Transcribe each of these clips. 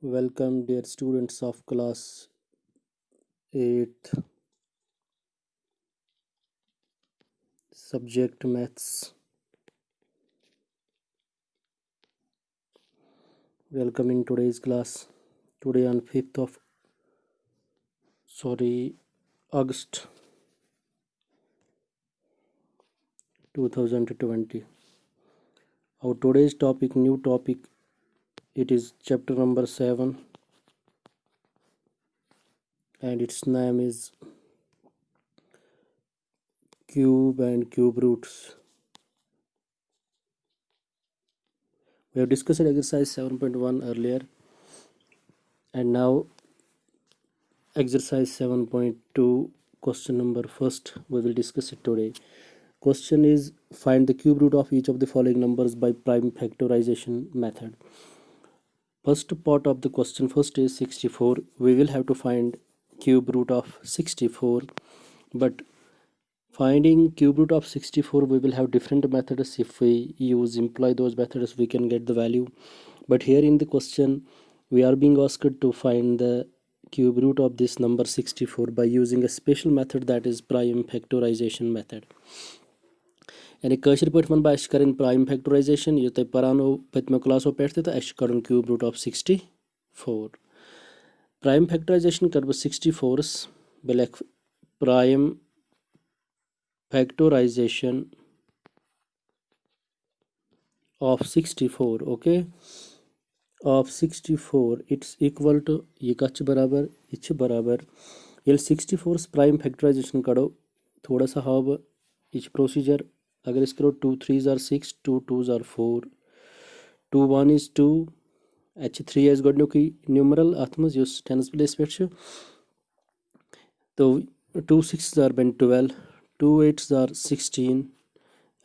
Welcome, dear students of class 8th, subject maths. Welcome in today's class. Today on 5th of August 2020. Our today's new topic, it is chapter number 7, and its name is cube and cube roots. We have discussed exercise 7.1 earlier, and now exercise 7.2, question number first, we will discuss it today. Question is, find the cube root of each of the following numbers by prime factorization method. First part of the question first is 64. We will have to find cube root of 64, but finding cube root of 64 we will have different methods. If we employ those methods we can get the value, but here in the question we are being asked to find the cube root of this number 64 by using a special method, that is prime factorization method. यानी कशर पे one बह कर prime factorisation यह तुम पानो पत्मो क्लासो पे तो कड़न cube root of 64. Prime factorisation कर 64 बह लिख prime factorisation of 64. okay, of 64 it's equal to ये कच बराबर इच बराबर ये 64 प्राइम फैक्टराइजेशन करो थोड़ा सा हाव इच प्रोसीजर अगर इस करो 2 3s are 6 2 2s are 4 2 1 is 2 h 3 is गोडनुकी numeral अथ मज युस टेंस प्लेस पे छु तो 2 6s are ben 12 2 8s are 16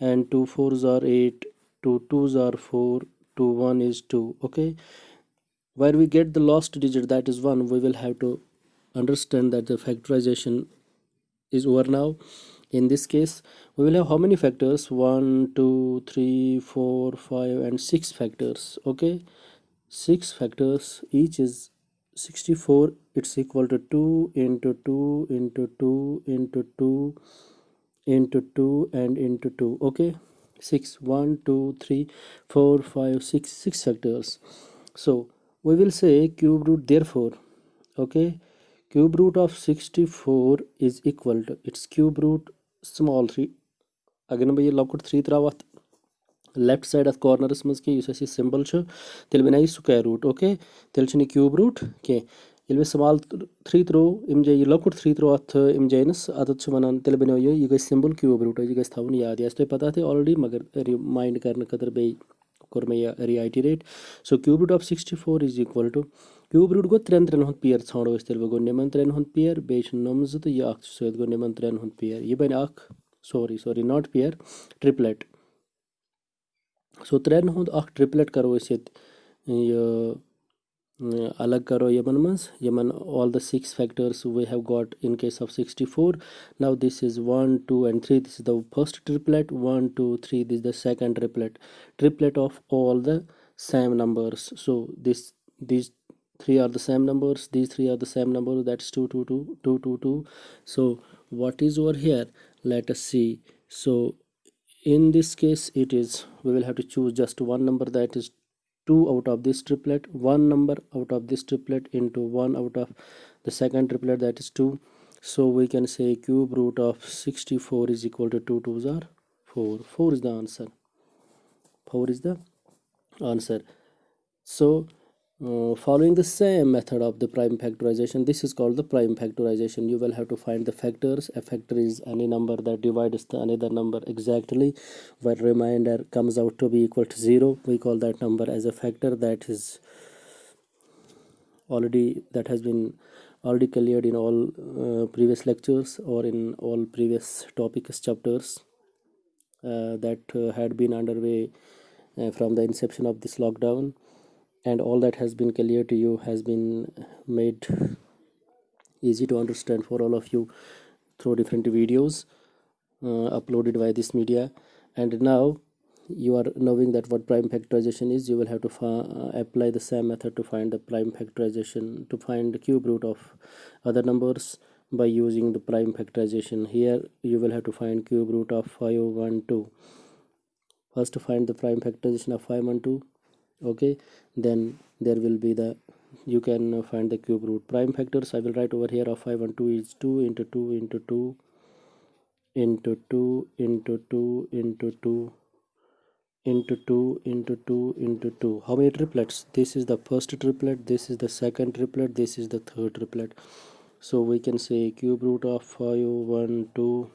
and 2 4s are 8 2 2s are 4 2 1 is 2. okay, where we get the last digit, that is 1, we will have to understand that the factorization is over now. In this case we will have how many factors? 1 2 3 4 5 and 6 factors. okay, 6 factors, each is 64. It's equal to 2 into 2 into 2 into 2 into 2 and into 2. okay, 6 1 2 3 4 5 6 6 factors. So we will say cube root, therefore okay, cube root of 64 is equal to its cube root small 3. अगर मैं ये लॉकट 3 त्रावत left side अथ कॉर्नरस मज के use symbol तेल बना square root. Okay, तेल cube root के ये स्मॉल 3 त्रो इम जाए लॉकट 3 त्रो अथ इम जाइनस अत वन तेल बनो ये गई सिंबल क्यूब रूट यह गई थवन याद यह पता थे ऑलरेडी मगर रिमाइंड करने खतर बे कोर मे यह reiterate. So cube root of 64 is equal to cube root गो 3 3 पेयर ाणो तेल गो निमन 3 पेयर बे नम तो यह सत गो निमन 3 पेयर यह बन sorry not pair triplet. So 3 triplet करो ये अलग करो यमन मज Yemen all the 6 factors we have got in case of 64. now this is 1 2 and 3, this is the first triplet. 1 2 3, this is the second triplet of all the same numbers. so these 3 are the same numbers, these 3 are the same numbers, that's 2 2 2 2 2 2. so what is over here, let us see. so in this case it is, we will have to choose just one number, that is 2 out of this triplet, one number out of this triplet into 1 out of the second triplet, that is 2. so we can say cube root of 64 is equal to 2 2s are 4. 4 is the answer. 4 is the answer. so following the same method of the prime factorization, this is called the prime factorization. You will have to find the factors. A factor is any number that divides the another number exactly, where remainder comes out to be equal to 0. We call that number as a factor. That has been already cleared in all previous lectures or in all previous topics chapters that had been underway from the inception of this lockdown, and all that has been clear to you has been made easy to understand for all of you through different videos uploaded by this media. And now you are knowing that what prime factorization is, you will have to apply the same method to find the prime factorization, to find the cube root of other numbers by using the prime factorization. Here you will have to find cube root of 512. First to find the prime factorization of 512, okay, then there will be the, you can find the cube root. Prime factors I will write over here of 512 is 2 into 2 into 2 into 2 into 2 into 2 into 2 into 2 into 2. How many triplets? This is the first triplet, this is the second triplet, this is the third triplet. So we can say cube root of 512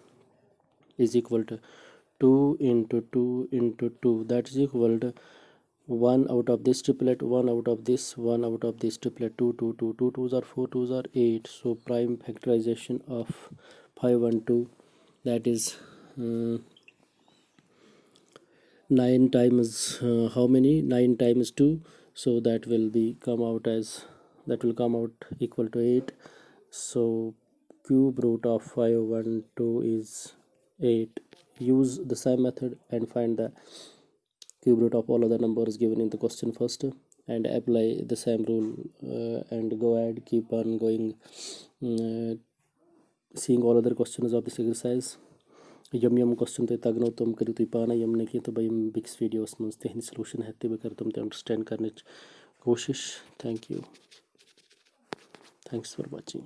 is equal to 2 into 2 into 2, that is equal to 1 out of this triplet, 1 out of this, 1 out of this triplet, 2 2 2 2 2s are 4 2s are 8. So prime factorization of 512, that is 9 times how many, 9 times 2, so that will be come out as, that will come out equal to 8. So cube root of 512 is 8. Use the same method and find the cube root of all other numbers given in the question first, and apply the same rule, and go ahead, keep on going, seeing all other questions of this exercise. Yum question te tagno tum kari tu pana yum ne ki to bayim big videos mans te solution hette be kar tum te understand karne koshish. Thank you, thanks for watching.